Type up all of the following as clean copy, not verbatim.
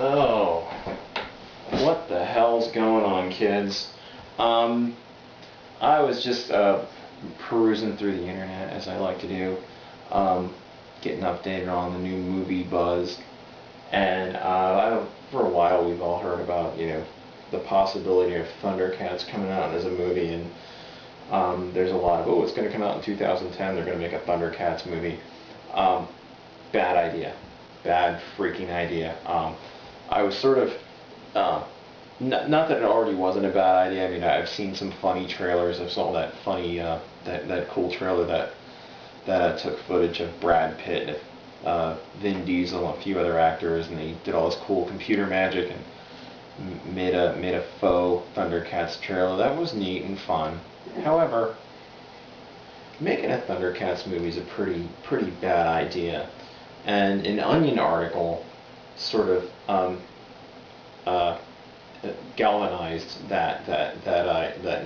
Oh, what the hell's going on, kids? Um, I was just perusing through the internet, as I like to do, getting updated on the new movie buzz, and for a while we've all heard about, the possibility of Thundercats coming out as a movie, and there's a lot of, it's going to come out in 2010, they're going to make a Thundercats movie. Um, Bad idea. Bad freaking idea. I was sort of, not that it already wasn't a bad idea. I mean, I've seen some funny trailers. I saw that funny, that cool trailer that took footage of Brad Pitt, Vin Diesel, and a few other actors, and they did all this cool computer magic and made a faux Thundercats trailer. That was neat and fun. However, making a Thundercats movie is a pretty bad idea. And an Onion article sort of galvanized that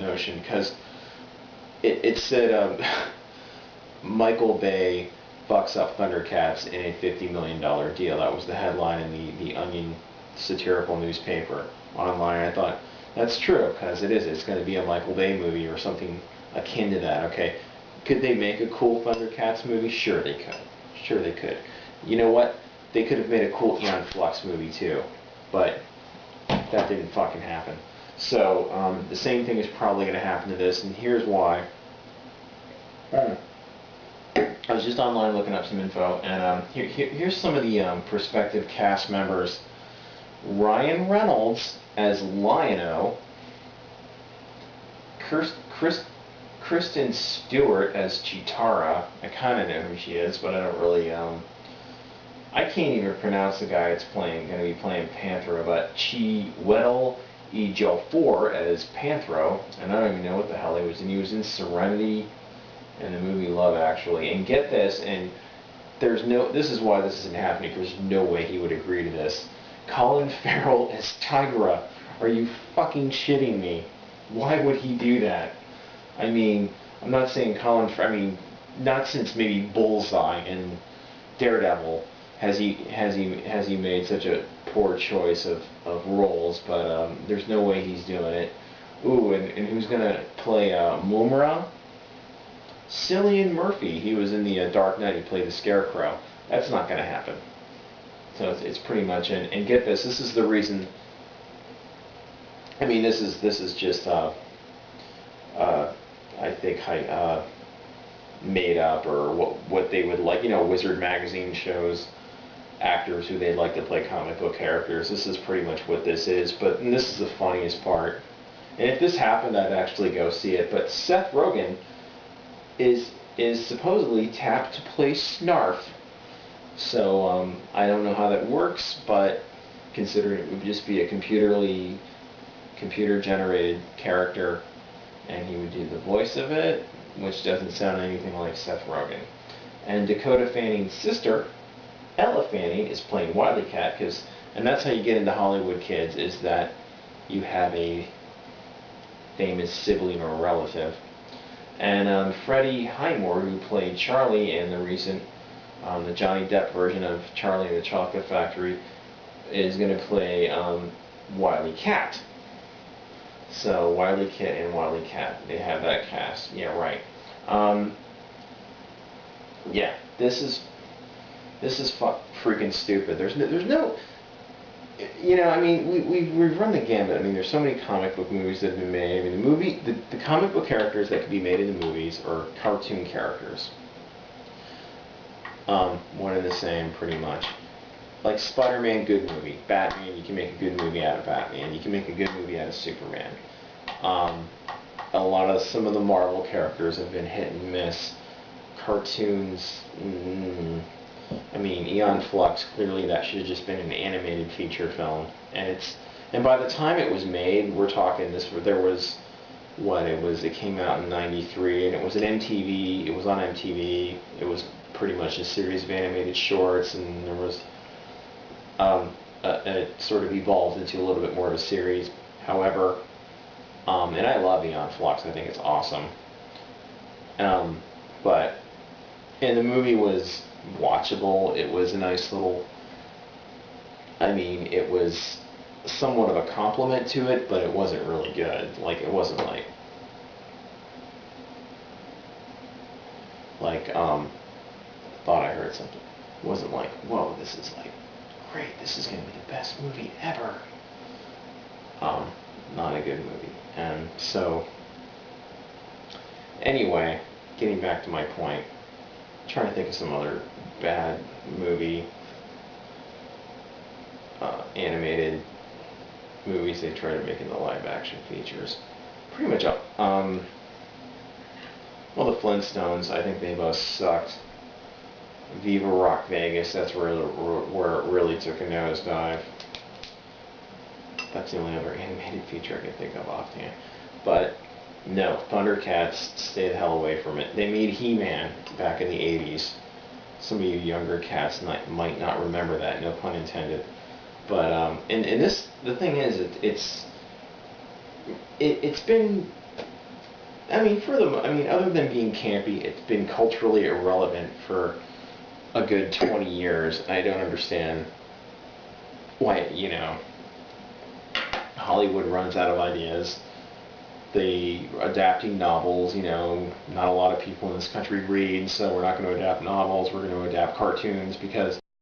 notion, because it said Michael Bay fucks up Thundercats in a $50 million deal. That was the headline in the Onion satirical newspaper online. I thought, that's true, because it's going to be a Michael Bay movie or something akin to that. Okay, could they make a cool Thundercats movie? Sure they could. Sure they could. You know what? They could have made a cool Eon Flux movie too, but that didn't fucking happen. So the same thing is probably going to happen to this, and here's why. I was just online looking up some info, and here's some of the prospective cast members. Ryan Reynolds as Lion-O, Kristen Stewart as Chitara. I kind of know who she is, but I don't really, I can't even pronounce the guy that's going to be playing Panthro, but Chiwetel Ejiofor as Panthro, and I don't even know what the hell he was in. He was in Serenity and the movie Love Actually. And get this, and this is why this isn't happening, because there's no way he would agree to this. Colin Farrell as Tigra. Are you fucking shitting me? Why would he do that? I mean, I'm not saying not since maybe Bullseye and Daredevil has he made such a poor choice of roles, but there's no way he's doing it. Ooh, and who's gonna play Mumra? Cillian Murphy. He was in the Dark Knight. He played the Scarecrow. That's not gonna happen. So it's pretty much and get this. This is the reason. I mean, this is just I think made up, or what they would like. Wizard magazine shows actors who they'd like to play comic book characters. This is pretty much what this is. And this is the funniest part. And if this happened, I'd actually go see it. But Seth Rogen is supposedly tapped to play Snarf. So I don't know how that works, but considering it would just be a computer-generated character, and he would do the voice of it, which doesn't sound anything like Seth Rogen. And Dakota Fanning's sister, Ella Fanning, is playing Wily Cat, and that's how you get into Hollywood, kids, is that you have a famous sibling or relative. And Freddie Highmore, who played Charlie in the recent the Johnny Depp version of Charlie and the Chocolate Factory, is going to play Wily Cat. So Wily Kit and Wily Cat, they have that cast. Yeah, right. Yeah, this is freaking stupid. There's no. I mean, we've run the gambit. I mean, there's so many comic book movies that have been made. I mean, the comic book characters that could be made in the movies are cartoon characters. One and the same, pretty much. Like Spider-Man, good movie. Batman, you can make a good movie out of Batman. You can make a good movie out of Superman. Some of the Marvel characters have been hit and miss. Cartoons, I mean, Eon Flux, clearly that should have just been an animated feature film. And by the time it was made, we're talking it came out in '93, and it was on MTV. It was pretty much a series of animated shorts, and there was it sort of evolved into a little bit more of a series. However, and I love Eon Flux. I think it's awesome. And the movie was watchable. It was a nice little I mean, it was somewhat of a compliment to it, but it wasn't really good. Like, it wasn't thought I heard something. It wasn't like, whoa, this is like great. This is gonna be the best movie ever. Not a good movie. And so, anyway, getting back to my point, trying to think of some other bad movie, animated movies they try to make into live action features. Pretty much, well, the Flintstones, I think they both sucked. Viva Rock Vegas, that's where it really took a nosedive. That's the only other animated feature I can think of offhand. But no, Thundercats, stay the hell away from it. They made He-Man back in the 80s. Some of you younger cats might not remember that, no pun intended. But and this, the thing is, it's been, I mean, other than being campy, it's been culturally irrelevant for a good 20 years. I don't understand why, Hollywood runs out of ideas. They adapting novels, not a lot of people in this country read, so we're not going to adapt novels, we're going to adapt cartoons, because